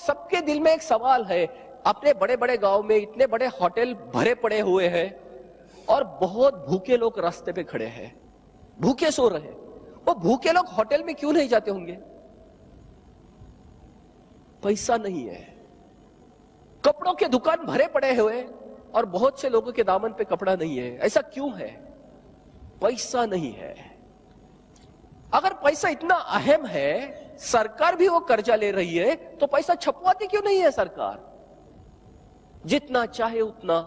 सबके दिल में एक सवाल है, अपने बड़े बड़े गांव में इतने बड़े होटल भरे पड़े हुए हैं और बहुत भूखे लोग रास्ते पे खड़े हैं, भूखे सो रहे हैं। वो भूखे लोग होटल में क्यों नहीं जाते होंगे? पैसा नहीं है। कपड़ों के दुकान भरे पड़े हुए और बहुत से लोगों के दामन पे कपड़ा नहीं है। ऐसा क्यों है? पैसा नहीं है। अगर पैसा इतना अहम है, सरकार भी वो कर्जा ले रही है, तो पैसा छपवाती क्यों नहीं है सरकार? जितना चाहे उतना।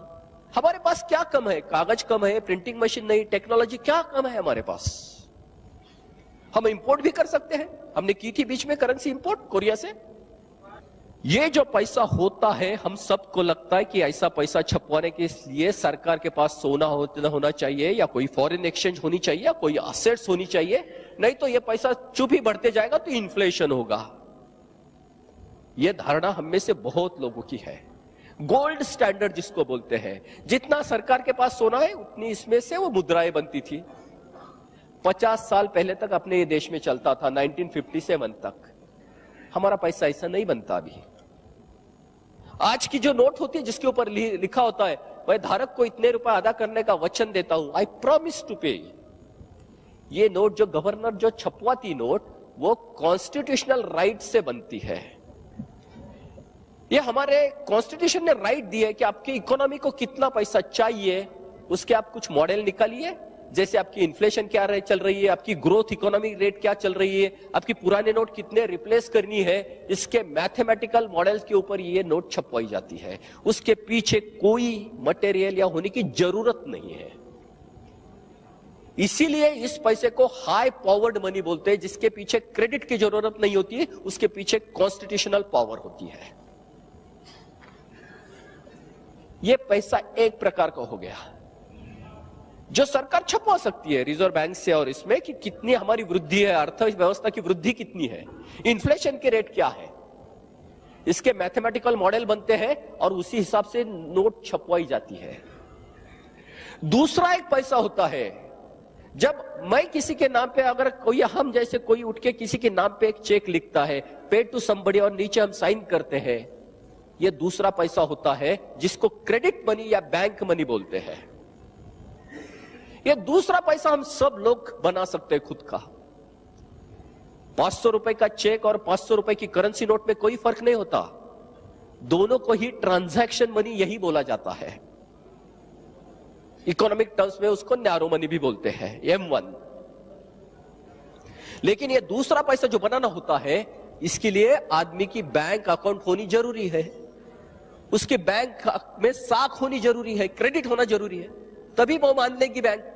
हमारे पास क्या कम है? कागज कम है, प्रिंटिंग मशीन नहीं, टेक्नोलॉजी क्या कम है हमारे पास? हम इंपोर्ट भी कर सकते हैं। हमने की थी बीच में करेंसी इंपोर्ट कोरिया से। ये जो पैसा होता है, हम सबको लगता है कि ऐसा पैसा छपवाने के लिए सरकार के पास सोना होना चाहिए, या कोई फॉरेन एक्सचेंज होनी चाहिए, या कोई असेट्स होनी चाहिए, नहीं तो ये पैसा चुप ही बढ़ते जाएगा तो इन्फ्लेशन होगा। यह धारणा हम में से बहुत लोगों की है। गोल्ड स्टैंडर्ड जिसको बोलते हैं, जितना सरकार के पास सोना है उतनी इसमें से वो मुद्राएं बनती थी। 50 साल पहले तक अपने ये देश में चलता था, 1957 तक। हमारा पैसा ऐसा नहीं बनता अभी। आज की जो नोट होती है जिसके ऊपर लिखा होता है, वह धारक को इतने रुपए अदा करने का वचन देता हूं, आई प्रॉमिस टू पे। ये नोट जो गवर्नर जो छपवाती नोट, वो कॉन्स्टिट्यूशनल राइट से बनती है। ये हमारे कॉन्स्टिट्यूशन ने राइट दी है कि आपकी इकोनॉमी को कितना पैसा चाहिए, उसके आप कुछ मॉडल निकालिए। जैसे आपकी इन्फ्लेशन क्या चल रही है, आपकी ग्रोथ इकोनॉमी रेट क्या चल रही है, आपकी पुराने नोट कितने रिप्लेस करनी है, इसके मैथमेटिकल मॉडल्स के ऊपर ये नोट छपवाई जाती है। उसके पीछे कोई मटेरियल या होने की जरूरत नहीं है। इसीलिए इस पैसे को हाई पावर्ड मनी बोलते हैं, जिसके पीछे क्रेडिट की जरूरत नहीं होती है, उसके पीछे कॉन्स्टिट्यूशनल पावर होती है। यह पैसा एक प्रकार का हो गया जो सरकार छपवा सकती है रिजर्व बैंक से, और इसमें कि कितनी हमारी वृद्धि है, अर्थव्यवस्था की वृद्धि कितनी है, इन्फ्लेशन के रेट क्या है, इसके मैथमेटिकल मॉडल बनते हैं और उसी हिसाब से नोट छपवाई जाती है। दूसरा एक पैसा होता है, जब मैं किसी के नाम पे, अगर कोई हम जैसे कोई उठ के किसी के नाम पे एक चेक लिखता है, पे टू समबडी, और नीचे हम साइन करते हैं, यह दूसरा पैसा होता है जिसको क्रेडिट मनी या बैंक मनी बोलते हैं। यह दूसरा पैसा हम सब लोग बना सकते हैं खुद का। 500 रुपए का चेक और 500 रुपए की करेंसी नोट में कोई फर्क नहीं होता, दोनों को ही ट्रांजैक्शन मनी यही बोला जाता है। इकोनॉमिक टर्म्स में उसको नैरो मनी भी बोलते हैं, M1। लेकिन यह दूसरा पैसा जो बनाना होता है, इसके लिए आदमी की बैंक अकाउंट होनी जरूरी है, उसके बैंक में साख होनी जरूरी है, क्रेडिट होना जरूरी है, तभी वो मान लेगी बैंक।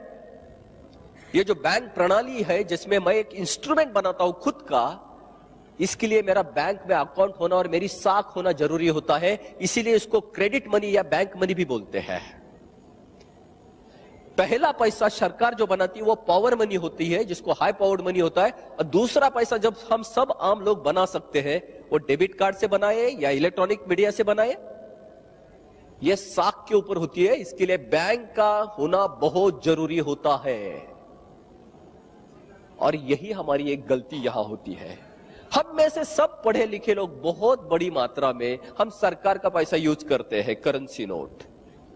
ये जो बैंक प्रणाली है जिसमें मैं एक इंस्ट्रूमेंट बनाता हूं खुद का, इसके लिए मेरा बैंक में अकाउंट होना और मेरी साख होना जरूरी होता है। इसीलिए इसको क्रेडिट मनी या बैंक मनी भी बोलते हैं। पहला पैसा सरकार जो बनाती है वो पावर मनी होती है, जिसको हाई पावर्ड मनी होता है। और दूसरा पैसा जब हम सब आम लोग बना सकते हैं, वो डेबिट कार्ड से बनाए या इलेक्ट्रॉनिक मीडिया से बनाए, ये साख के ऊपर होती है। इसके लिए बैंक का होना बहुत जरूरी होता है। और यही हमारी एक गलती यहां होती है। हम में से सब पढ़े लिखे लोग बहुत बड़ी मात्रा में हम सरकार का पैसा यूज करते हैं, करेंसी नोट,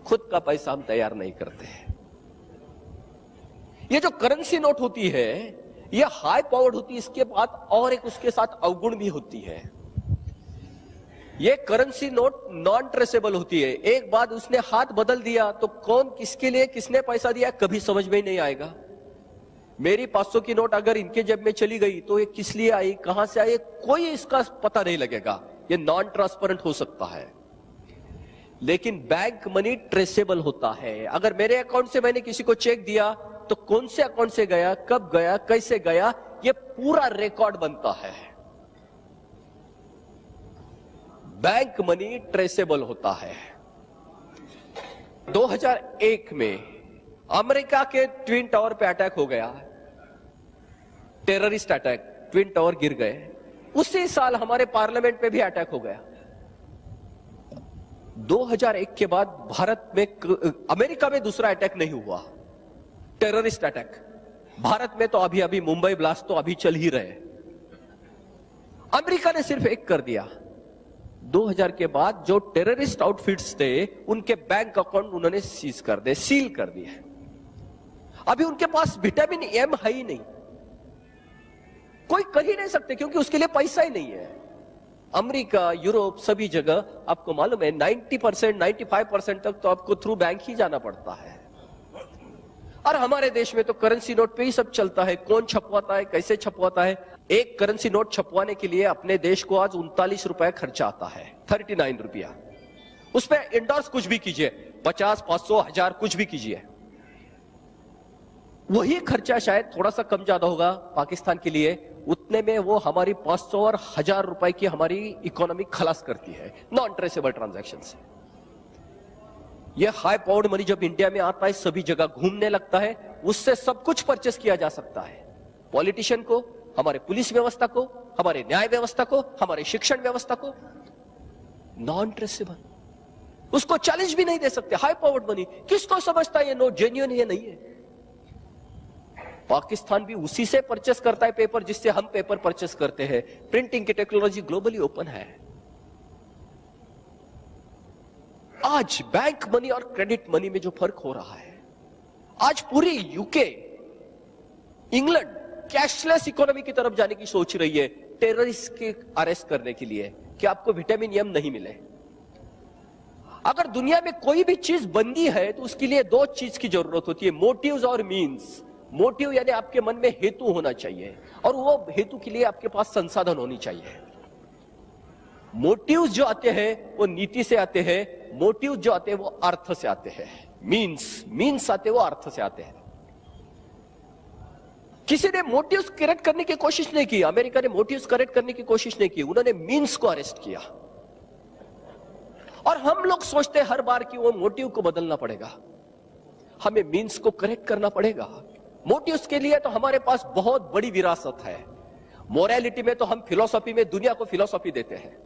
खुद का पैसा हम तैयार नहीं करते हैं। ये जो करेंसी नोट होती है, ये हाई पावर्ड होती है। इसके बाद और एक उसके साथ अवगुण भी होती है। ये करेंसी नोट नॉन ट्रेसेबल होती है। एक बार उसने हाथ बदल दिया तो कौन किसके लिए किसने पैसा दिया कभी समझ में ही नहीं आएगा। मेरी 500 की नोट अगर इनके जेब में चली गई तो ये किस लिए आई, कहां से आई, कोई इसका पता नहीं लगेगा। ये नॉन ट्रांसपेरेंट हो सकता है। लेकिन बैंक मनी ट्रेसेबल होता है। अगर मेरे अकाउंट से मैंने किसी को चेक दिया तो कौन से अकाउंट से गया, कब गया, कैसे गया, ये पूरा रिकॉर्ड बनता है। बैंक मनी ट्रेसेबल होता है। 2001 में अमेरिका के ट्विन टावर पे अटैक हो गया, टेररिस्ट अटैक, ट्विन टावर गिर गए। उसी साल हमारे पार्लियामेंट पे भी अटैक हो गया। 2001 के बाद भारत में, अमेरिका में दूसरा अटैक नहीं हुआ, टेररिस्ट अटैक। भारत में तो अभी अभी मुंबई ब्लास्ट तो अभी चल ही रहे। अमेरिका ने सिर्फ एक कर दिया। 2000 के बाद जो टेररिस्ट आउटफिट्स थे उनके बैंक अकाउंट उन्होंने सील कर दिए। अभी उनके पास विटामिन एम है ही नहीं, कोई कर ही नहीं सकते क्योंकि उसके लिए पैसा ही नहीं है। अमेरिका, यूरोप, सभी जगह आपको मालूम है 90% 95% तक तो आपको थ्रू बैंक ही जाना पड़ता है। और हमारे देश में तो करेंसी नोट पे ही सब चलता है। कौन छपवाता है, कैसे छपवाता है। एक करेंसी नोट छपवाने के लिए अपने देश को आज 39 रुपए खर्चा आता है, 39 रुपया। उस पर इंडोर्स कुछ भी कीजिए, 50, 500, 1000 कुछ भी कीजिए, वही खर्चा शायद थोड़ा सा कम ज्यादा होगा पाकिस्तान के लिए, उतने में वो हमारी 500 और 1000 रुपए की हमारी इकोनॉमी खलास करती है नॉन ट्रेसेबल ट्रांजैक्शन से। ये हाई पावर्ड मनी जब इंडिया में आता है सभी जगह घूमने लगता है, उससे सब कुछ परचेस किया जा सकता है। पॉलिटिशियन को, हमारे पुलिस व्यवस्था को, हमारे न्याय व्यवस्था को, हमारे शिक्षण व्यवस्था को। नॉन ट्रेसेबल, उसको चैलेंज भी नहीं दे सकते। हाई पावर्ड मनी किसको समझता है ये नोट जेन्युइन है नहीं है। पाकिस्तान भी उसी से परचेस करता है पेपर जिससे हम पेपर परचेस करते हैं। प्रिंटिंग की टेक्नोलॉजी ग्लोबली ओपन है। आज बैंक मनी और क्रेडिट मनी में जो फर्क हो रहा है, आज पूरी यूके, इंग्लैंड कैशलेस इकोनॉमी की तरफ जाने की सोच रही है टेररिस्ट के अरेस्ट करने के लिए कि आपको विटामिन एम नहीं मिले। अगर दुनिया में कोई भी चीज बनती है तो उसके लिए दो चीज की जरूरत होती है, मोटिव्स और मीन्स। मोटिव यानी आपके मन में हेतु होना चाहिए और वो हेतु के लिए आपके पास संसाधन होनी चाहिए। मोटिव्स जो आते हैं वो नीति से आते हैं, मोटिव जो आते हैं वो अर्थ से आते हैं। मीन्स आते हैं वो अर्थ से आते हैं। किसी ने मोटिव्स करेक्ट करने की कोशिश नहीं की, अमेरिका ने मोटिव्स करेक्ट करने की कोशिश नहीं की, उन्होंने मीन्स को अरेस्ट किया। और हम लोग सोचते हर बार कि वो मोटिव को बदलना पड़ेगा, हमें मीन्स को करेक्ट करना पड़ेगा। मोटिव्स के लिए तो हमारे पास बहुत बड़ी विरासत है। मोरालिटी में तो हम फिलॉसफी में दुनिया को फिलॉसफी देते हैं।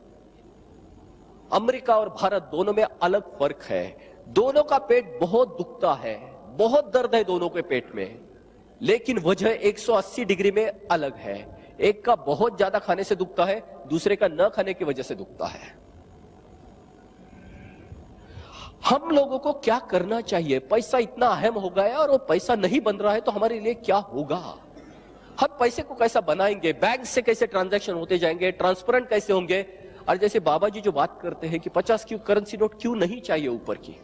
अमेरिका और भारत दोनों में अलग फर्क है। दोनों का पेट बहुत दुखता है, बहुत दर्द है दोनों के पेट में, लेकिन वजह 180 डिग्री में अलग है। एक का बहुत ज्यादा खाने से दुखता है, दूसरे का न खाने की वजह से दुखता है। हम लोगों को क्या करना चाहिए? पैसा इतना अहम हो गया है और वो पैसा नहीं बन रहा है तो हमारे लिए क्या होगा? हम पैसे को कैसा बनाएंगे? बैंक से कैसे ट्रांजैक्शन होते जाएंगे? ट्रांसपेरेंट कैसे होंगे? और जैसे बाबा जी जो बात करते हैं कि 50 की करेंसी नोट क्यों नहीं चाहिए ऊपर की,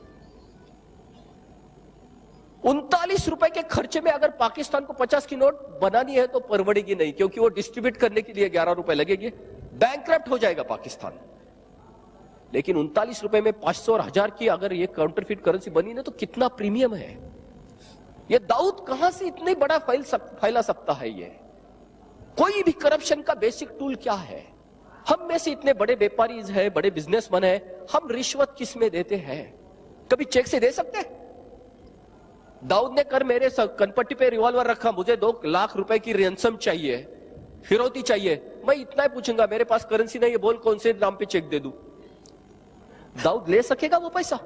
39 रुपए के खर्चे में अगर पाकिस्तान को 50 की नोट बनानी है तो परवड़ेगी नहीं, क्योंकि वो डिस्ट्रीब्यूट करने के लिए 11 रुपए लगेंगे, बैंकक्रप्ट हो जाएगा पाकिस्तान। लेकिन 39 रुपए में 500 और 1000 की अगर ये काउंटरफिट करेंसी बनी ना तो कितना प्रीमियम है। ये दाऊद कहां से इतने बड़ा फैला सकता है? ये कोई भी करप्शन का बेसिक टूल क्या है? हम में से इतने बड़े व्यापारी है, बड़े बिजनेसमैन है, हम रिश्वत किस में देते हैं? कभी चेक से दे सकते हैं? दाऊद ने कर मेरे कनपट्टी पे रिवॉल्वर रखा, मुझे 2 लाख रुपए की रेंसम चाहिए, फिरौती चाहिए, मैं इतना ही पूछूंगा मेरे पास करेंसी नहीं है, बोल कौन से नाम पे चेक दे दूं? दाऊद ले सकेगा वो पैसा?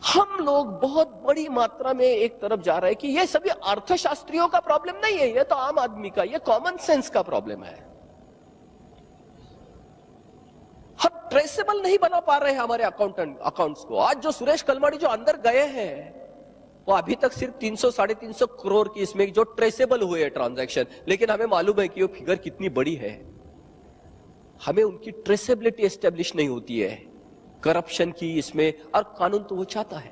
हम लोग बहुत बड़ी मात्रा में एक तरफ जा रहे हैं कि ये सभी अर्थशास्त्रियों का प्रॉब्लम नहीं है, ये तो आम आदमी का, ये कॉमन सेंस का प्रॉब्लम है। हम ट्रेसेबल नहीं बना पा रहे हैं हमारे अकाउंट्स को। आज जो सुरेश कलमाड़ी जो अंदर गए हैं वो अभी तक सिर्फ 300-350 करोड़ की इसमें जो ट्रेसेबल हुए हैं ट्रांजैक्शन, लेकिन हमें मालूम है कि वो फिगर कितनी बड़ी है। हमें उनकी ट्रेसेबिलिटी एस्टेब्लिश नहीं होती है करप्शन की इसमें, और कानून तो वो चाहता है।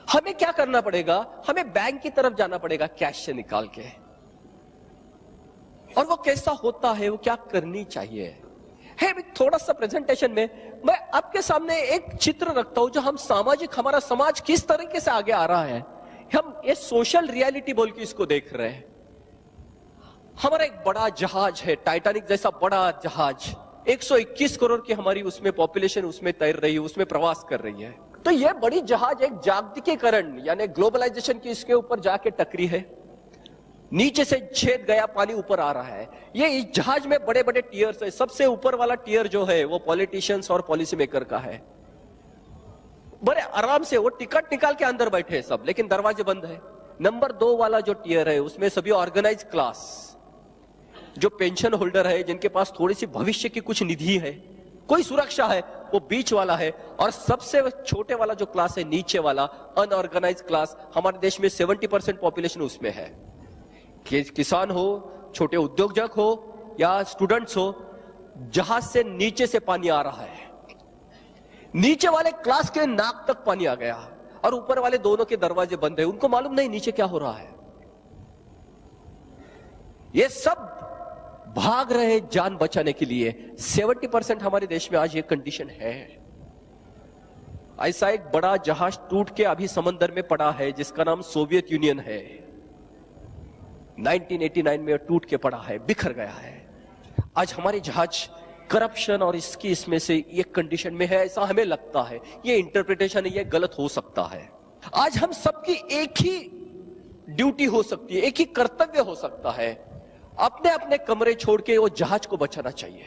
हमें क्या करना पड़ेगा? हमें बैंक की तरफ जाना पड़ेगा कैश से निकाल के। और वो कैसा होता है, वो क्या करनी चाहिए है? थोड़ा सा प्रेजेंटेशन में मैं आपके सामने एक चित्र रखता हूं जो हम हमारा समाज किस तरीके से आगे आ रहा है। हम ये सोशल रियलिटी बोल के इसको देख रहे हैं। हमारा एक बड़ा जहाज है, टाइटैनिक जैसा बड़ा जहाज, 121 करोड़ की हमारी उसमें पॉपुलेशन उसमें तैर रही है, उसमें प्रवास कर रही है। तो ये बड़ी जहाज एक जागतिकीकरण यानी ग्लोबलाइजेशन की इसके ऊपर जाके टकरी है। नीचे से छेद गया, पानी ऊपर आ रहा है। ये इस जहाज में बड़े बड़े टियर्स है। सबसे ऊपर वाला टियर जो है वो पॉलिटिशियंस और पॉलिसी मेकर का है। बड़े आराम से वो टिकट निकाल के अंदर बैठे हैं सब, लेकिन दरवाजे बंद है। नंबर 2 वाला जो टियर है उसमें सभी ऑर्गेनाइज क्लास, जो पेंशन होल्डर है, जिनके पास थोड़ी सी भविष्य की कुछ निधि है, कोई सुरक्षा है, वो बीच वाला है। और सबसे छोटे वाला जो क्लास है, नीचे वाला अनऑर्गेनाइज क्लास, हमारे देश में 70% पॉपुलेशन उसमें है। किसान हो, छोटे उद्योजक हो या स्टूडेंट्स हो, जहाज से नीचे से पानी आ रहा है, नीचे वाले क्लास के नाक तक पानी आ गया और ऊपर वाले दोनों के दरवाजे बंद है, उनको मालूम नहीं नीचे क्या हो रहा है। ये सब भाग रहे जान बचाने के लिए। 70% हमारे देश में आज ये कंडीशन है। ऐसा एक बड़ा जहाज टूट के अभी समंदर में पड़ा है जिसका नाम सोवियत यूनियन है। 1989 में टूट के पड़ा है, बिखर गया है। आज हमारे जहाज करप्शन और इसमें से एक कंडीशन में है, ऐसा हमें लगता है। ये इंटरप्रिटेशन है, ये गलत हो सकता है। आज हम सबकी एक ही ड्यूटी हो सकती है, एक ही कर्तव्य हो सकता है, अपने अपने कमरे छोड़ के वो जहाज को बचाना चाहिए।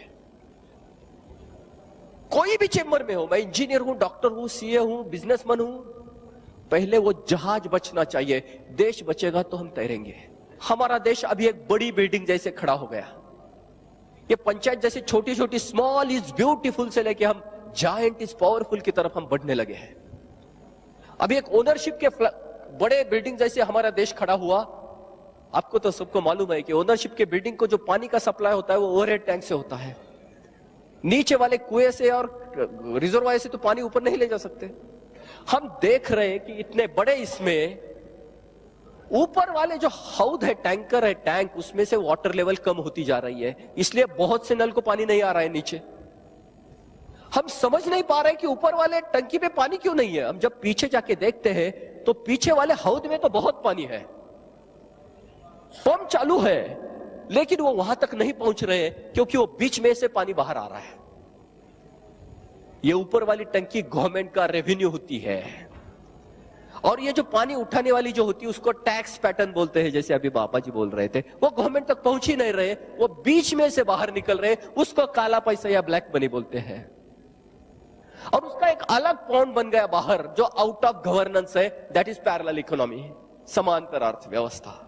कोई भी चेंबर में हो, मैं इंजीनियर हूं, डॉक्टर हूं, सीए हूं, बिजनेसमैन हूं, पहले वो जहाज बचना चाहिए। देश बचेगा तो हम तैरेंगे। हमारा देश अभी एक बड़ी बिल्डिंग जैसे खड़ा हो गया। ये पंचायत जैसे छोटी छोटी, स्मॉल इज ब्यूटीफुल से लेके हम जायंट इज पावरफुल की तरफ हम बढ़ने लगे हैं। अभी एक ओनरशिप के बड़े बिल्डिंग जैसे हमारा देश खड़ा हुआ। आपको तो सबको मालूम है कि ओनरशिप के बिल्डिंग को जो पानी का सप्लाई होता है वो ओवरहेड टैंक से होता है। नीचे वाले कुएं से और रिजर्वायर से तो पानी ऊपर नहीं ले जा सकते। हम देख रहे हैं कि इतने बड़े इसमें ऊपर वाले जो हौद है, टैंकर है, टैंक, उसमें से वाटर लेवल कम होती जा रही है, इसलिए बहुत से नल को पानी नहीं आ रहा है नीचे। हम समझ नहीं पा रहे कि ऊपर वाले टंकी में पानी क्यों नहीं है। हम जब पीछे जाके देखते हैं तो पीछे वाले हौद में तो बहुत पानी है, पंप चालू है, लेकिन वो वहां तक नहीं पहुंच रहे क्योंकि वो बीच में से पानी बाहर आ रहा है। ये ऊपर वाली टंकी गवर्नमेंट का रेवेन्यू होती है और ये जो पानी उठाने वाली जो होती है उसको टैक्स पैटर्न बोलते हैं, जैसे अभी बाबा जी बोल रहे थे। वो गवर्नमेंट तक पहुंच ही नहीं रहे, वो बीच में से बाहर निकल रहे, उसको काला पैसा या ब्लैक मनी बोलते हैं। और उसका एक अलग पॉइंट बन गया बाहर जो आउट ऑफ गवर्नेंस है, दैट इज पैरेलल इकोनॉमी, समांतर अर्थव्यवस्था।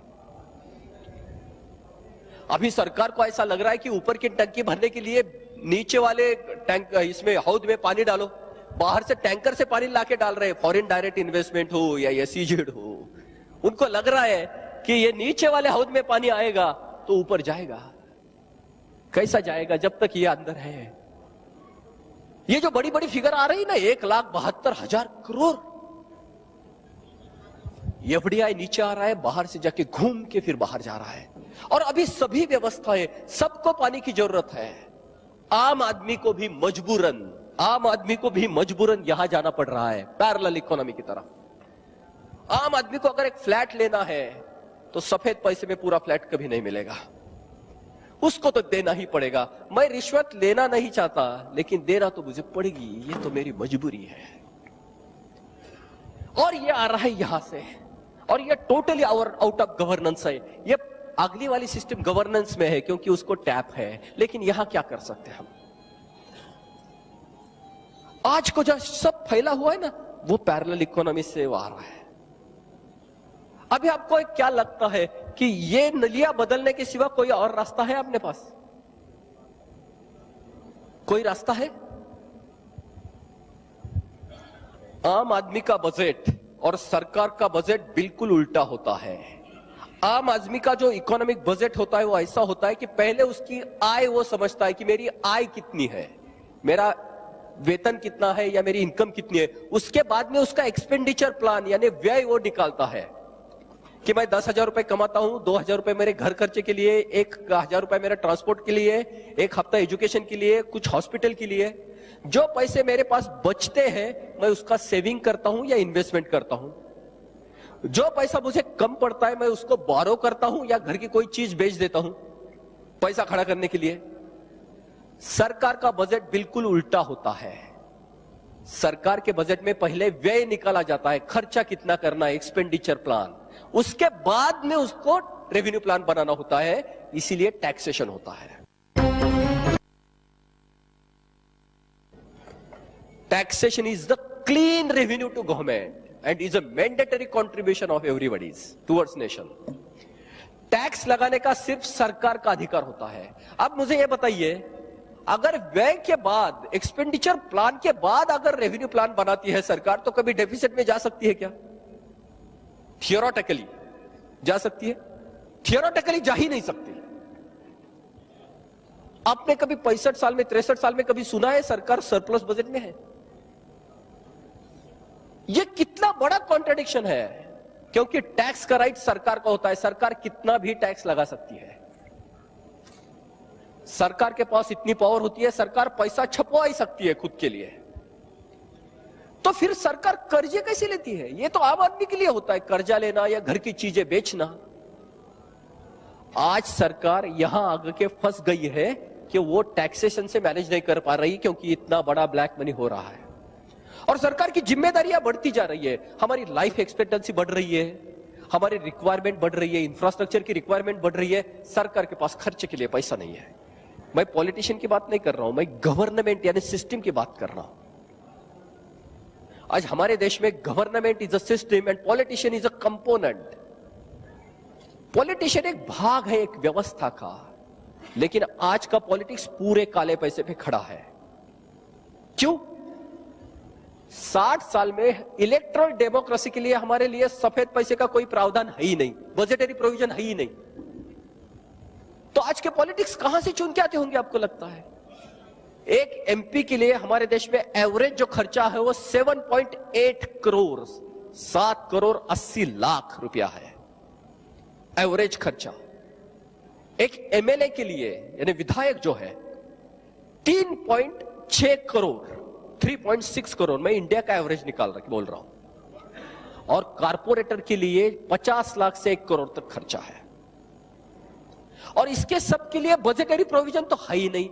अभी सरकार को ऐसा लग रहा है कि ऊपर की टंकी भरने के लिए नीचे वाले टैंक इसमें हौद में पानी डालो, बाहर से टैंकर से पानी लाके डाल रहे हैं। फॉरेन डायरेक्ट इन्वेस्टमेंट हो या एसईजेड हो, उनको लग रहा है कि ये नीचे वाले हौद में पानी आएगा तो ऊपर जाएगा। कैसा जाएगा जब तक ये अंदर है। ये जो बड़ी बड़ी फिगर आ रही ना, 1,72,000 करोड़, एफडीआई नीचे आ रहा है, बाहर से जाके घूम के फिर बाहर जा रहा है। और अभी सभी व्यवस्थाएं, सबको पानी की जरूरत है। आम आदमी को भी मजबूरन यहां जाना पड़ रहा है पैरेलल इकोनॉमी की तरफ। आम आदमी को अगर एक फ्लैट लेना है तो सफेद पैसे में पूरा फ्लैट कभी नहीं मिलेगा, उसको तो देना ही पड़ेगा। मैं रिश्वत लेना नहीं चाहता, लेकिन देना तो मुझे पड़ेगी, ये तो मेरी मजबूरी है। और ये आ रहा है यहां से, और ये टोटली आउट ऑफ गवर्नेंस है। ये अगली वाली सिस्टम गवर्नेंस में है क्योंकि उसको टैप है, लेकिन यहां क्या कर सकते हैं हम। आज को जो सब फैला हुआ है ना, वो पैरेलल इकोनॉमी से आ रहा है। अभी आपको क्या लगता है कि ये नलियां बदलने के सिवा कोई और रास्ता है अपने पास? कोई रास्ता है? आम आदमी का बजट और सरकार का बजट बिल्कुल उल्टा होता है। आम आदमी का जो इकोनॉमिक बजट होता है वो ऐसा होता है कि पहले उसकी आय वो समझता है कि मेरी आय कितनी है, मेरा वेतन कितना है या मेरी इनकम कितनी है। उसके बाद में उसका एक्सपेंडिचर प्लान यानी व्यय वो निकालता है कि मैं 10,000 रुपए कमाता हूं, 2,000 रुपए मेरे घर खर्चे के लिए, 1,000 रुपए मेरे ट्रांसपोर्ट के लिए, एक हफ्ता एजुकेशन के लिए, कुछ हॉस्पिटल के लिए। जो पैसे मेरे पास बचते हैं मैं उसका सेविंग करता हूं या इन्वेस्टमेंट करता हूं। जो पैसा मुझे कम पड़ता है मैं उसको बोरो करता हूं या घर की कोई चीज बेच देता हूं पैसा खड़ा करने के लिए। सरकार का बजट बिल्कुल उल्टा होता है। सरकार के बजट में पहले व्यय निकाला जाता है, खर्चा कितना करना है, एक्सपेंडिचर प्लान, उसके बाद में उसको रेवेन्यू प्लान बनाना होता है, इसीलिए टैक्सेशन होता है। Taxation is the clean revenue to government and is a mandatory contribution of everybody's towards nation. Tax लगाने का सिर्फ सरकार का अधिकार होता है। अब मुझे यह बताइए, अगर व्यय के बाद, एक्सपेंडिचर प्लान के बाद अगर रेवेन्यू प्लान बनाती है सरकार, तो कभी डेफिसिट में जा सकती है क्या? थियोरेटिकली जा सकती है? थियोरेटिकली जा ही नहीं सकती। आपने कभी 65 साल में, 63 साल में कभी सुना है सरकार सरप्लस बजट में है? यह कितना बड़ा कॉन्ट्रडिक्शन है, क्योंकि टैक्स का राइट सरकार का होता है। सरकार कितना भी टैक्स लगा सकती है, सरकार के पास इतनी पावर होती है, सरकार पैसा छपवा ही सकती है खुद के लिए। तो फिर सरकार कर्जे कैसे लेती है? यह तो आम आदमी के लिए होता है, कर्जा लेना या घर की चीजें बेचना। आज सरकार यहां आगे के फंस गई है कि वो टैक्सेशन से मैनेज नहीं कर पा रही, क्योंकि इतना बड़ा ब्लैक मनी हो रहा है और सरकार की जिम्मेदारियां बढ़ती जा रही है। हमारी लाइफ एक्सपेक्टेंसी बढ़ रही है, हमारी रिक्वायरमेंट बढ़ रही है, इंफ्रास्ट्रक्चर की रिक्वायरमेंट बढ़ रही है, सरकार के पास खर्चे के लिए पैसा नहीं है। मैं पॉलिटिशियन की बात नहीं कर रहा हूं, मैं गवर्नमेंट यानी सिस्टम की बात कर रहा हूं। आज हमारे देश में government is a system and politician is a component. Politician एक भाग है एक व्यवस्था का, लेकिन आज का पॉलिटिक्स पूरे काले पैसे पे खड़ा है। क्यों? 60 साल में इलेक्ट्रल डेमोक्रेसी के लिए हमारे लिए सफेद पैसे का कोई प्रावधान है ही नहीं, बजटरी प्रोविजन है ही नहीं। तो आज के पॉलिटिक्स कहां से चुन के आते होंगे आपको लगता है? एक एमपी के लिए हमारे देश में एवरेज जो खर्चा है वो 7.8 करोड़, 7 करोड़ 80 लाख रुपया है एवरेज खर्चा। एक एमएलए के लिए यानी विधायक जो है 3.6 करोड़, 3.6 करोड़, मैं इंडिया का एवरेज निकाल रहा बोल रहा हूं। और कारपोरेटर के लिए 50 लाख से 1 करोड़ तक खर्चा है। और इसके सब के लिए बजटरी प्रोविजन तो है ही नहीं।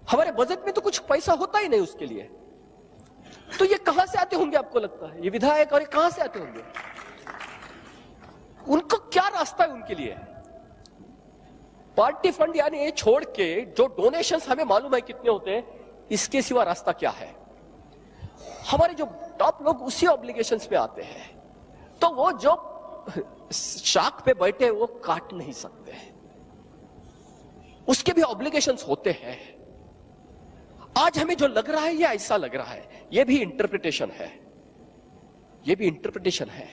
हमारे बजट में तो कुछ पैसा होता ही नहीं उसके लिए। तो ये कहां से आते होंगे आपको लगता है, ये विधायक? और ये कहां से आते होंगे? उनको क्या रास्ता है उनके लिए? पार्टी फंड यानी ये छोड़ के जो डोनेशंस हमें मालूम है कितने होते हैं, इसके सिवा रास्ता क्या है? हमारे जो टॉप लोग उसी ऑब्लिगेशंस में आते हैं, तो वो जो शाख पे बैठे वो काट नहीं सकते, उसके भी ऑब्लिगेशंस होते हैं। आज हमें जो लग रहा है ये ऐसा लग रहा है, ये भी इंटरप्रिटेशन है, ये भी इंटरप्रिटेशन है।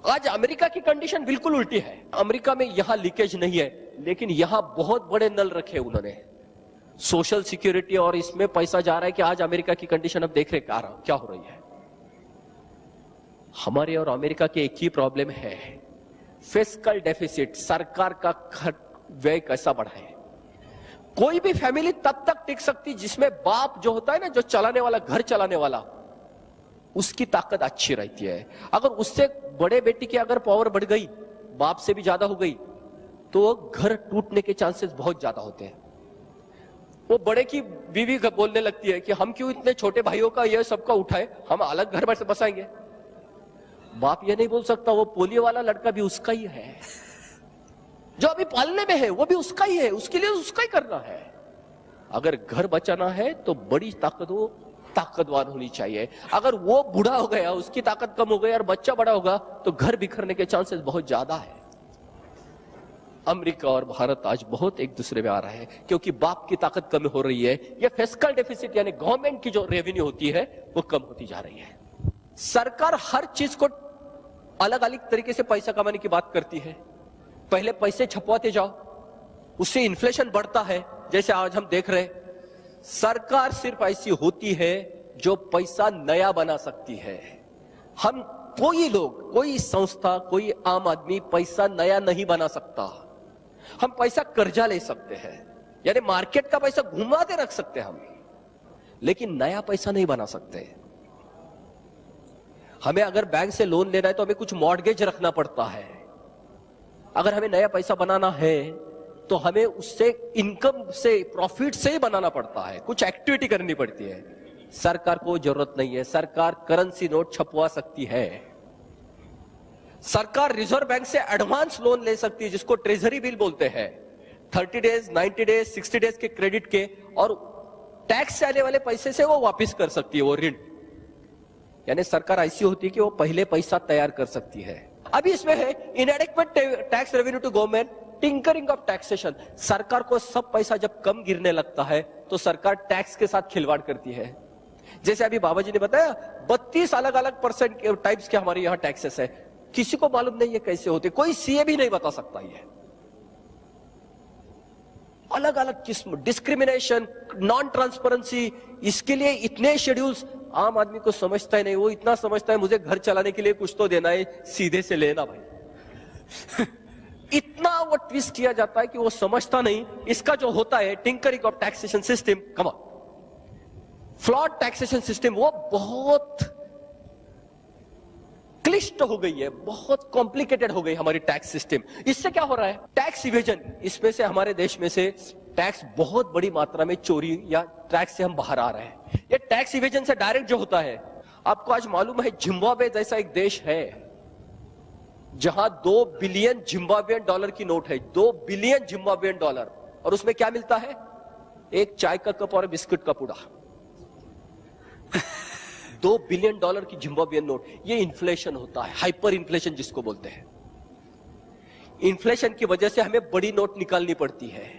आज अमेरिका की कंडीशन बिल्कुल उल्टी है। अमेरिका में यहां लीकेज नहीं है, लेकिन यहां बहुत बड़े नल रखे उन्होंने, सोशल सिक्योरिटी, और इसमें पैसा जा रहा है कि आज अमेरिका की कंडीशन अब देख रहे क्या हो रही है। हमारे और अमेरिका के एक ही प्रॉब्लम है, फिस्कल डेफिसिट, सरकार का व्यय कैसा बढ़ाए। कोई भी फैमिली तब तक टिक सकती जिसमें बाप जो होता है ना, जो चलाने वाला, घर चलाने वाला, उसकी ताकत अच्छी रहती है। अगर उससे बड़े बेटी की अगर पावर बढ़ गई, बाप से भी ज्यादा हो गई, तो घर टूटने के चांसेस बहुत ज्यादा होते हैं। वो बड़े की बीवी बोलने लगती है कि हम क्यों इतने छोटे भाइयों का ये सबका उठाए, हम अलग घर में से बसाएंगे। बाप ये नहीं बोल सकता, वो पोलियो वाला लड़का भी उसका ही है, जो अभी पालने में है वो भी उसका ही है, उसके लिए उसका ही करना है। अगर घर बचाना है तो बड़ी ताकत वो ताकतवान होनी चाहिए। अगर वो बूढ़ा हो गया, उसकी ताकत कम हो गई और बच्चा बड़ा होगा, तो घर बिखरने के चांसेस बहुत ज्यादा है। अमेरिका और भारत आज बहुत एक दूसरे में आ रहा है, क्योंकि बाप की ताकत कम हो रही है। यह फिस्कल डेफिसिट यानी गवर्नमेंट की जो रेवेन्यू होती है वो कम होती जा रही है। सरकार हर चीज को अलग अलग तरीके से पैसा कमाने की बात करती है। पहले पैसे छपवाते जाओ, उससे इन्फ्लेशन बढ़ता है, जैसे आज हम देख रहे। सरकार सिर्फ ऐसी होती है जो पैसा नया बना सकती है। हम कोई लोग, कोई संस्था, कोई आम आदमी पैसा नया नहीं बना सकता। हम पैसा कर्जा ले सकते हैं, यानी मार्केट का पैसा घुमाते रख सकते हैं हम, लेकिन नया पैसा नहीं बना सकते। हमें अगर बैंक से लोन लेना है तो हमें कुछ मॉर्गेज रखना पड़ता है। अगर हमें नया पैसा बनाना है तो हमें उससे इनकम से, प्रॉफिट से ही बनाना पड़ता है, कुछ एक्टिविटी करनी पड़ती है। सरकार को जरूरत नहीं है, सरकार करेंसी नोट छपवा सकती है। सरकार रिजर्व बैंक से एडवांस लोन ले सकती है, जिसको ट्रेजरी बिल बोलते हैं, 30 डेज, 90 डेज, 60 डेज के क्रेडिट के, और टैक्स से आने वाले पैसे से वो वापस कर सकती है वो ऋण। यानी सरकार ऐसी होती है कि वो पहले पैसा तैयार कर सकती है। अभी इसमें है inadequate tax revenue to government, tinkering of taxation. सरकार को सब पैसा जब कम गिरने लगता है तो सरकार टैक्स के साथ खिलवाड़ करती है। जैसे अभी बाबा जी ने बताया 32 अलग अलग परसेंट टाइप्स के हमारे यहां टैक्सेस है। किसी को मालूम नहीं है कैसे होते, कोई सीए भी नहीं बता सकता। ये अलग अलग किस्म, डिस्क्रिमिनेशन, नॉन ट्रांसपेरेंसी, इसके लिए इतने शेड्यूल्स आम आदमी को समझता ही नहीं। वो इतना समझता है मुझे घर चलाने के लिए कुछ तो देना है, सीधे से लेना भाई। इतना वो ट्विस्ट किया जाता है कि वो समझता नहीं। इसका जो होता है tinkering of taxation system, come on, flawed taxation system, वो बहुत क्लिष्ट हो गई है, बहुत कॉम्प्लिकेटेड हो गई हमारी टैक्स सिस्टम। इससे क्या हो रहा है? टैक्स इवेजन, इसमें से हमारे देश में से टैक्स बहुत बड़ी मात्रा में चोरी या टैक्स से हम बाहर आ रहे हैं। ये टैक्स इवेजन से डायरेक्ट जो होता है, आपको आज मालूम है जिम्बाब्वे जैसा एक देश है जहां 2 बिलियन जिम्बाब्वियन डॉलर की नोट है, 2 बिलियन जिम्बाब्वियन डॉलर, और उसमें क्या मिलता है? एक चाय का कप और बिस्कुट का पूड़ा। 2 बिलियन डॉलर की जिम्बाब्वियन नोट। ये इन्फ्लेशन होता है, हाइपर इन्फ्लेशन जिसको बोलते हैं। इन्फ्लेशन की वजह से हमें बड़ी नोट निकालनी पड़ती है।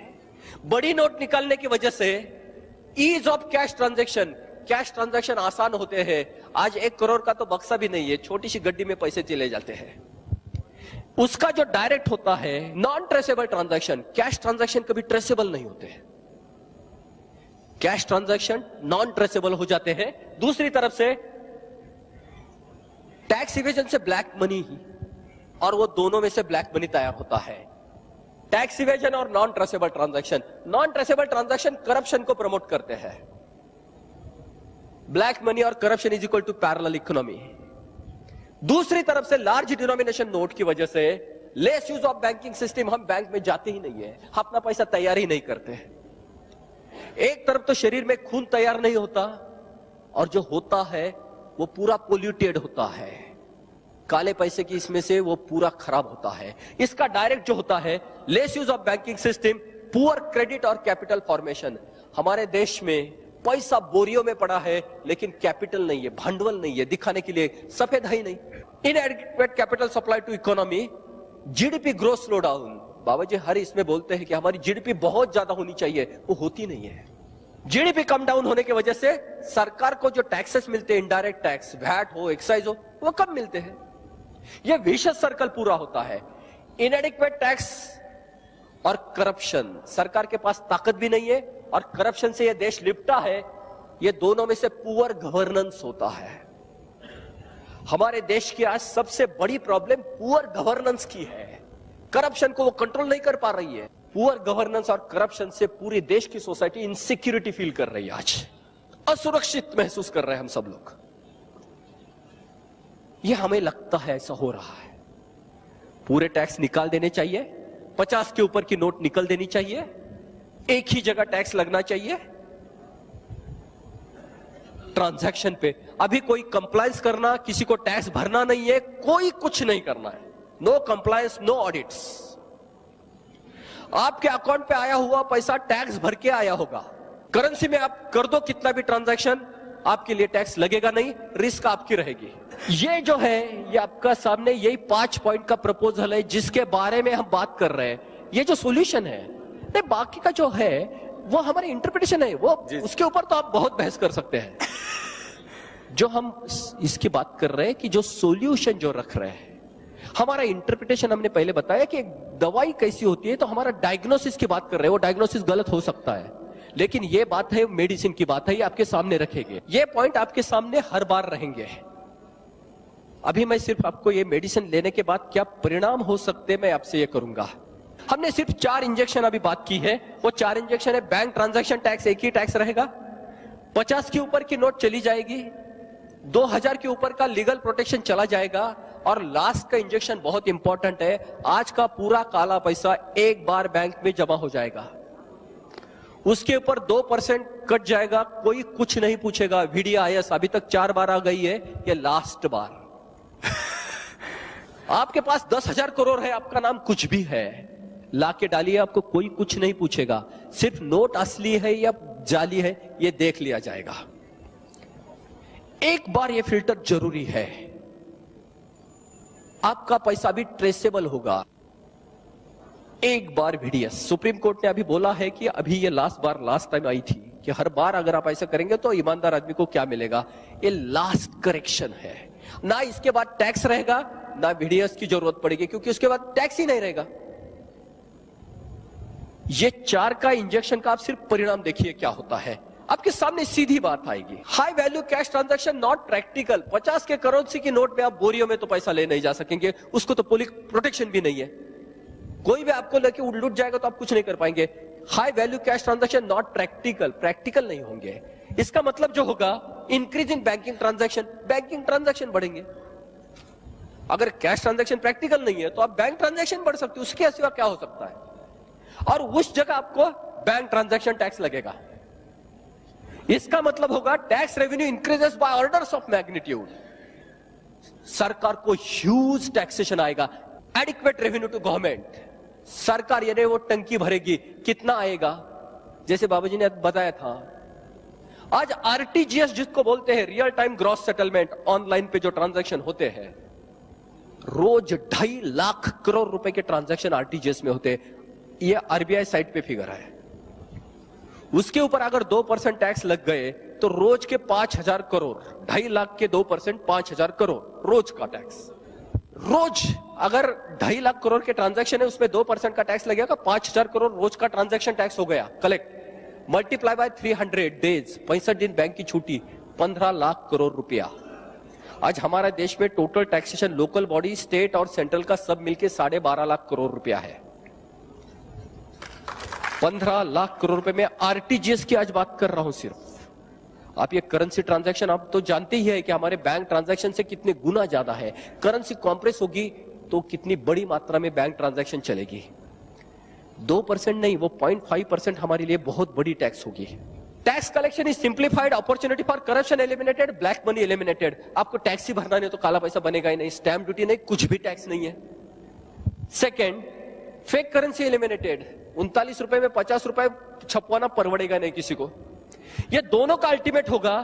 बड़ी नोट निकालने की वजह से ease of cash transaction, cash transaction आसान होते हैं। आज 1 करोड़ का तो बक्सा भी नहीं है, छोटी सी गड्डी में पैसे चले जाते हैं। उसका जो डायरेक्ट होता है non traceable transaction, cash transaction कभी ट्रेसेबल नहीं होते हैं। कैश ट्रांजैक्शन नॉन ट्रेसेबल हो जाते हैं। दूसरी तरफ से टैक्स इवेजन से ब्लैक मनी ही, और वो दोनों में से ब्लैक मनी तैयार होता है। टैक्स इवेजन और non traceable transaction. Non traceable transaction corruption को प्रमोट करते हैं। ब्लैक मनी और corruption is equal to parallel economy. दूसरी तरफ से लार्ज डिनोमिनेशन नोट की वजह से less use of banking system, हम बैंक में जाते ही नहीं है, अपना पैसा तैयार ही नहीं करते। एक तरफ तो शरीर में खून तैयार नहीं होता, और जो होता है वो पूरा पोल्यूटेड होता है, काले पैसे की इसमें से वो पूरा खराब होता है। इसका डायरेक्ट जो होता है less use of banking system, poor credit और कैपिटल फॉर्मेशन। हमारे देश में पैसा बोरियों में पड़ा है लेकिन कैपिटल नहीं है, भांडवल नहीं है, दिखाने के लिए सफेद है ही नहीं। Inadequate capital supply to economy, GDP growth slow down. बाबा जी हर इसमें बोलते हैं कि हमारी जीडीपी बहुत ज्यादा होनी चाहिए, वो होती नहीं है। जीडीपी कम डाउन होने की वजह से सरकार को जो टैक्सेस मिलते हैं, इनडायरेक्ट टैक्स, वैट हो, एक्साइज हो, वो कम मिलते हैं। ये विशेष सर्कल पूरा होता है। इनएडिक्वेट टैक्स और करप्शन, सरकार के पास ताकत भी नहीं है और करप्शन से ये देश लिपटा है। ये दोनों में से पुअर गवर्नेंस होता है। हमारे देश की आज सबसे बड़ी प्रॉब्लम पुअर गवर्नेंस की है। करप्शन को वो कंट्रोल नहीं कर पा रही है। पुअर गवर्नेंस और करप्शन से पूरे देश की सोसाइटी इनसिक्योरिटी फील कर रही है, आज असुरक्षित महसूस कर रहे हैं हम सब लोग। ये हमें लगता है ऐसा हो रहा है। पूरे टैक्स निकाल देने चाहिए, 50 के ऊपर की नोट निकल देनी चाहिए, एक ही जगह टैक्स लगना चाहिए ट्रांजैक्शन पे। अभी कोई कंप्लायंस करना, किसी को टैक्स भरना नहीं है, कोई कुछ नहीं करना है। No compliance, no audits. आपके अकाउंट पे आया हुआ पैसा टैक्स भर के आया होगा। करेंसी में आप कर दो कितना भी ट्रांजैक्शन, आपके लिए टैक्स लगेगा नहीं, रिस्क आपकी रहेगी। ये जो है, ये आपका सामने यही 5 पॉइंट का प्रपोजल है जिसके बारे में हम बात कर रहे हैं। ये जो सॉल्यूशन है, नहीं बाकी का जो है वो हमारी इंटरप्रिटेशन है, वो उसके ऊपर तो आप बहुत बहस कर सकते हैं। जो हम इसकी बात कर रहे हैं कि जो सॉल्यूशन जो रख रहे हैं, हमारा इंटरप्रिटेशन, हमने पहले बताया कि दवाई कैसी होती है, तो हमारा डायग्नोसिस की बात कर रहे हैं। वो डायग्नोसिस गलत हो सकता है, लेकिन ये बात है मेडिसिन की बात है, ये आपके सामने रखेंगे। ये पॉइंट आपके सामने हर बार रहेंगे। अभी मैं सिर्फ आपको ये मेडिसिन लेने के बाद क्या परिणाम हो सकते मैं आपसे ये करूंगा। हमने सिर्फ 4 इंजेक्शन अभी बात की है। वो 4 इंजेक्शन है। बैंक ट्रांजैक्शन टैक्स एक ही टैक्स रहेगा, 50 के ऊपर की नोट चली जाएगी, 2000 के ऊपर का लीगल प्रोटेक्शन चला जाएगा, और लास्ट का इंजेक्शन बहुत इंपॉर्टेंट है, आज का पूरा काला पैसा एक बार बैंक में जमा हो जाएगा, उसके ऊपर 2% कट जाएगा, कोई कुछ नहीं पूछेगा। VDIS अभी तक 4 बार आ गई है, ये लास्ट बार। आपके पास 10,000 करोड़ है, आपका नाम कुछ भी है, लाके डालिए, आपको कोई कुछ नहीं पूछेगा। सिर्फ नोट असली है या जाली है ये देख लिया जाएगा। एक बार ये फिल्टर जरूरी है। आपका पैसा भी ट्रेसेबल होगा। एक बार VDS सुप्रीम कोर्ट ने अभी बोला है कि अभी ये लास्ट टाइम आई थी कि हर बार अगर आप ऐसा करेंगे तो ईमानदार आदमी को क्या मिलेगा। ये लास्ट करेक्शन है, ना इसके बाद टैक्स रहेगा ना VDS की जरूरत पड़ेगी, क्योंकि उसके बाद टैक्स ही नहीं रहेगा। ये 4 का इंजेक्शन का आप सिर्फ परिणाम देखिए क्या होता है, आपके सामने सीधी बात आएगी। High value cash transaction not practical. 50 के करेंसी की नोट पे आप बोरियों में तो पैसा ले नहीं जा सकेंगे, उसको तो पुलिस प्रोटेक्शन भी नहीं है, कोई भी आपको लेके लूट जाएगा तो आप कुछ नहीं कर पाएंगे। High value cash transaction not practical नहीं होंगे। इसका मतलब जो होगा इंक्रीज इन बैंकिंग ट्रांजैक्शन बढ़ेंगे। अगर कैश ट्रांजैक्शन प्रैक्टिकल नहीं है तो आप बैंक ट्रांजैक्शन बढ़ सकते हो, उसके सिवा क्या हो सकता है। और उस जगह आपको बैंक ट्रांजैक्शन टैक्स लगेगा। इसका मतलब होगा tax revenue increases by orders of magnitude. सरकार को ह्यूज टैक्सेशन आएगा। Adequate revenue to government. सरकार यानी वो टंकी भरेगी, कितना आएगा, जैसे बाबूजी ने बताया था। आज RTGS जिसको बोलते हैं real time gross settlement, online पे जो ट्रांजैक्शन होते हैं, रोज 2.5 लाख करोड़ रुपए के ट्रांजैक्शन RTGS में होते हैं। ये RBI साइट पे फिगर है। उसके ऊपर अगर 2% टैक्स लग गए तो रोज के 5,000 करोड़, 2.5 लाख के 2% 5,000 करोड़ रोज का टैक्स। रोज अगर 2.5 लाख करोड़ के ट्रांजैक्शन है उसमें 2% का टैक्स लगेगा, 5,000 करोड़ रोज का ट्रांजैक्शन टैक्स हो गया कलेक्ट। मल्टीप्लाई बाय 300 डेज, 65 दिन बैंक की छुट्टी, 15 लाख करोड़ रुपया। आज हमारे देश में total taxation local body, state और सेंट्रल का सब मिलके 12.5 लाख करोड़ रुपया है। 15 लाख करोड़ रुपए में RTGS की आज बात कर रहा हूं सिर्फ। आप ये करेंसी ट्रांजैक्शन आप तो जानते ही है कि हमारे बैंक ट्रांजैक्शन से कितने गुना ज्यादा है। करेंसी कॉम्प्रेस होगी तो कितनी बड़ी मात्रा में बैंक ट्रांजैक्शन चलेगी। 2% नहीं, वो 0.5% हमारे लिए बहुत बड़ी टैक्स होगी। Tax collection is simplified, opportunity for corruption eliminated, black money eliminated. आपको टैक्स ही भरना नहीं तो काला पैसा बनेगा ही नहीं, स्टैंप ड्यूटी नहीं, कुछ भी टैक्स नहीं है। Second, fake currency eliminated. 39 रुपए में 50 रुपए छपवाना परवड़ेगा नहीं किसी को। ये दोनों का अल्टीमेट होगा,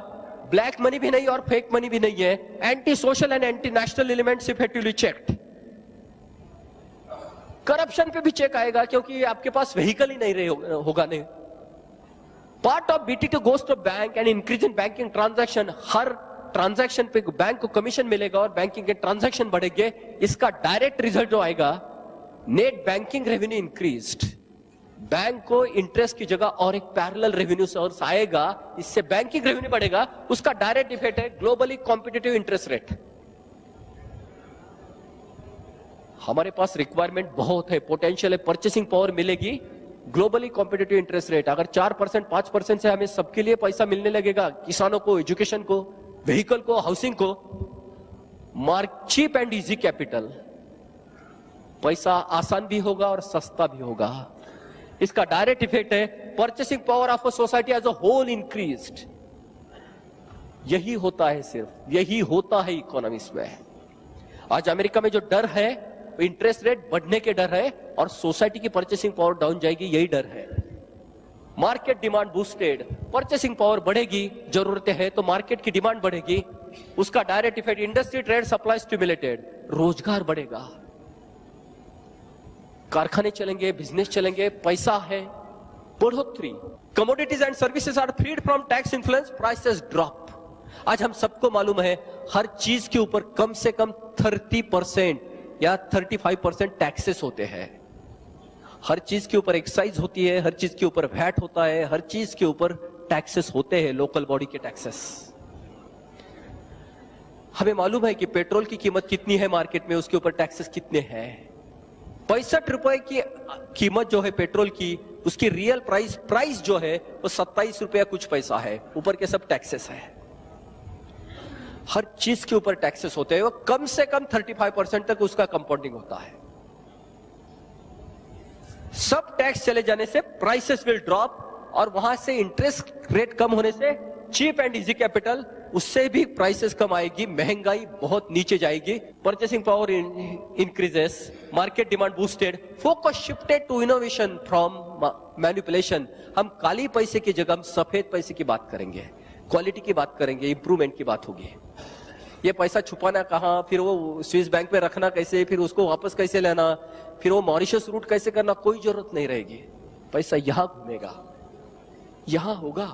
ब्लैक मनी भी नहीं और फेक मनी भी नहीं है। Anti social and anti national elements effectively checked. Corruption पे भी चेक आएगा क्योंकि आपके पास व्हीकल ही नहीं रहे होगा नहीं। Part of BT2 goes to bank and increase in banking transaction. हर ट्रांजैक्शन पे बैंक को कमीशन मिलेगा और बैंकिंग के ट्रांजैक्शन बढ़ेंगे। इसका डायरेक्ट रिजल्ट जो आएगा, net banking revenue increased. Bank को इंटरेस्ट की जगह और एक पैरेलल रेवेन्यू सोर्स आएगा, इससे बैंकिंग रेवेन्यू बढ़ेगा। उसका डायरेक्ट इफेक्ट है ग्लोबली कॉम्पिटिटिव इंटरेस्ट रेट। हमारे पास रिक्वायरमेंट बहुत है, पोटेंशियल है, परचेसिंग पावर मिलेगी। ग्लोबली कॉम्पिटिटिव इंटरेस्ट रेट अगर 4% 5% से हमें सबके लिए पैसा मिलने लगेगा, किसानों को, एजुकेशन को, व्हीकल को, हाउसिंग को, चीप एंड इजी कैपिटल, पैसा आसान भी होगा और सस्ता भी होगा। इसका डायरेक्ट इफेक्ट है purchasing power of a society as a whole increased. यही होता है, सिर्फ यही होता है इकोनॉमिक्स में। आज अमेरिका में जो डर है इंटरेस्ट रेट बढ़ने के डर है और सोसाइटी की परचेसिंग पावर डाउन जाएगी, यही डर है। Market demand boosted, purchasing power बढ़ेगी, जरूरतें हैं तो मार्केट की डिमांड बढ़ेगी। उसका direct effect industry trade supply stimulated, रोजगार बढ़ेगा, कारखाने चलेंगे, बिजनेस चलेंगे, पैसा है, बढ़ोतरी। Commodities and services are freed from tax influence, prices drop. आज हम सबको मालूम है हर चीज के ऊपर कम से कम 30% या 35% टैक्सेस होते हैं। हर चीज के ऊपर एक्साइज होती है, हर चीज के ऊपर वैट होता है, हर चीज के ऊपर टैक्सेस होते हैं, लोकल बॉडी के टैक्सेस। हमें मालूम है कि पेट्रोल की कीमत कितनी है मार्केट में, उसके ऊपर टैक्सेस कितने हैं। 65 रुपए की कीमत जो है पेट्रोल की, उसकी रियल प्राइस जो है वो 27 रुपया कुछ पैसा है, ऊपर के सब टैक्सेस है। हर चीज के ऊपर टैक्सेस होते हैं, वो कम से कम 35% तक उसका कंपाउंडिंग होता है। सब टैक्स चले जाने से प्राइसेस विल ड्रॉप और वहां से इंटरेस्ट रेट कम होने से चीप एंड इजी कैपिटल, उससे भी प्राइसेस कम आएगी, महंगाई बहुत नीचे जाएगी, purchasing power increases, market demand boosted, focus shifted to innovation from manipulation. हम काली पैसे की जगह हम सफेद पैसे की बात करेंगे, क्वालिटी की बात करेंगे, इंप्रूवमेंट की बात होगी। ये पैसा छुपाना कहाँ, फिर वो स्विस बैंक में रखना कैसे, फिर उसको वापस कैसे लेना, फिर वो मॉरिशस रूट कैसे करना, कोई जरूरत नहीं रहेगी। पैसा यहां घूमेगा, यहां होगा।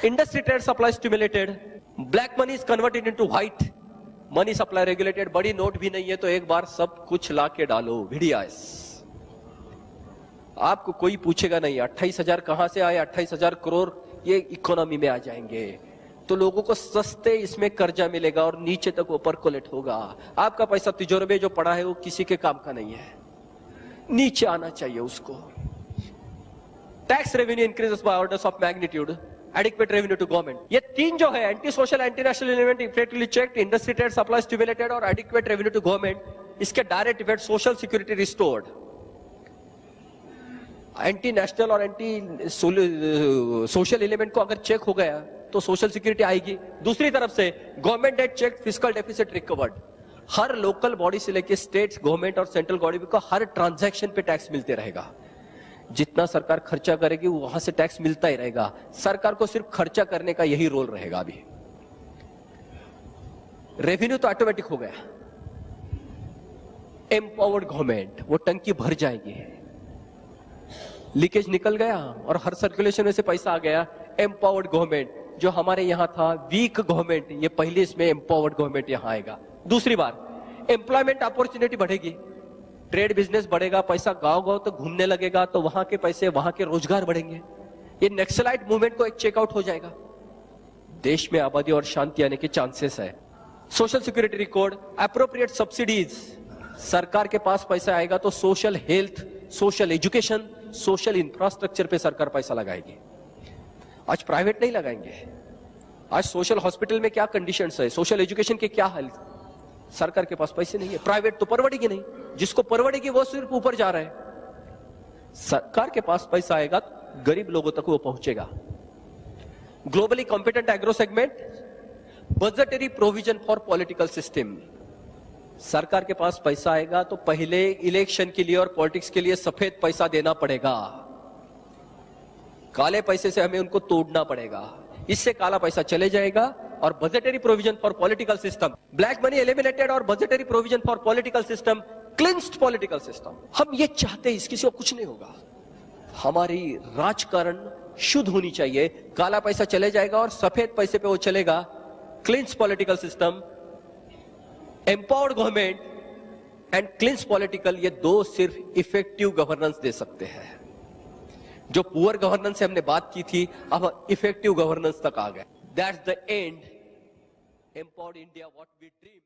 Industry trade supply stimulated, black money is converted into white money supply regulated. बड़ी नोट भी नहीं है तो एक बार सब कुछ ला के डालो, वीडियास। आपको कोई पूछेगा नहीं 28,000 कहां से आए, 28,000 करोड़ ये इकोनॉमी में आ जाएंगे, तो लोगों को सस्ते इसमें कर्जा मिलेगा और नीचे तक वो परकोलेट होगा। आपका पैसा तिजोरी में जो पड़ा है वो किसी के काम का नहीं है, नीचे आना चाहिए उसको। Tax revenue increases by orders of magnitude, adequate revenue to government. ये तीन जो है, anti social, anti national element effectively checked, industry trade supply stimulated और एडिक्वेट रेवेन्यू टू गवर्नमेंट, इसके direct effect social security restored. Anti national और anti social element को अगर check हो गया तो सोशल सिक्योरिटी आएगी। दूसरी तरफ से government debt check, fiscal deficit recovered. हर लोकल बॉडी से लेकर स्टेट्स, गवर्नमेंट और सेंट्रल बॉडी को हर ट्रांजैक्शन पे टैक्स मिलते रहेगा। जितना सरकार खर्चा करेगी वहां से टैक्स मिलता ही रहेगा। सरकार को सिर्फ खर्चा करने का यही रोल रहेगा। अभी रेवेन्यू तो ऑटोमेटिक हो गया। एम्पावर्ड गवर्नमेंट, वो टंकी भर जाएगी, लीकेज निकल गया और हर सर्कुलेशन में से पैसा आ गया। एम्पावर्ड गवर्नमेंट, जो हमारे यहां था वीक गवर्नमेंट, ये पहले इसमें एम्पावर्ड गवर्नमेंट यहां आएगा। दूसरी बार एम्प्लॉयमेंट अपॉर्चुनिटी बढ़ेगी, ट्रेड बिजनेस बढ़ेगा, पैसा गांव गांव तक घूमने लगेगा, तो वहां के पैसे, वहां के रोजगार बढ़ेंगे। ये नक्सलाइट मूवमेंट को एक चेकआउट हो जाएगा। देश में आबादी और शांति आने के चांसेस है। Social security record, appropriate subsidies, सरकार के पास पैसा आएगा तो social health, social education, social infrastructure पे सरकार पैसा लगाएगी। आज प्राइवेट नहीं लगाएंगे। आज सोशल हॉस्पिटल में क्या कंडीशंस है, सोशल एजुकेशन के क्या हाल, सरकार के पास पैसे नहीं है। प्राइवेट तो परवड़ेगी नहीं, जिसको परवड़ेगी वो सिर्फ ऊपर जा रहा है। सरकार के पास पैसा आएगा तो गरीब लोगों तक वो पहुंचेगा। Globally competent agro segment, budgetary provision for political system. सरकार के पास पैसा आएगा तो पहले इलेक्शन के लिए और पॉलिटिक्स के लिए सफेद पैसा देना पड़ेगा, काले पैसे से हमें उनको तोड़ना पड़ेगा। इससे काला पैसा चले जाएगा। और budgetary provision for political system, black money eliminated और budgetary provision for political system, cleansed political system. हम ये चाहते हैं, इसकी सिवा कुछ नहीं होगा। हमारी राजकारण शुद्ध होनी चाहिए, काला पैसा चले जाएगा और सफेद पैसे पे वो चलेगा। Clinched political system, empowered government and clinched political, ये दो सिर्फ इफेक्टिव गवर्नेंस दे सकते हैं। जो पुअर गवर्नेंस से हमने बात की थी, अब इफेक्टिव गवर्नेंस तक आ गए। That's the end, empowered India what we dream.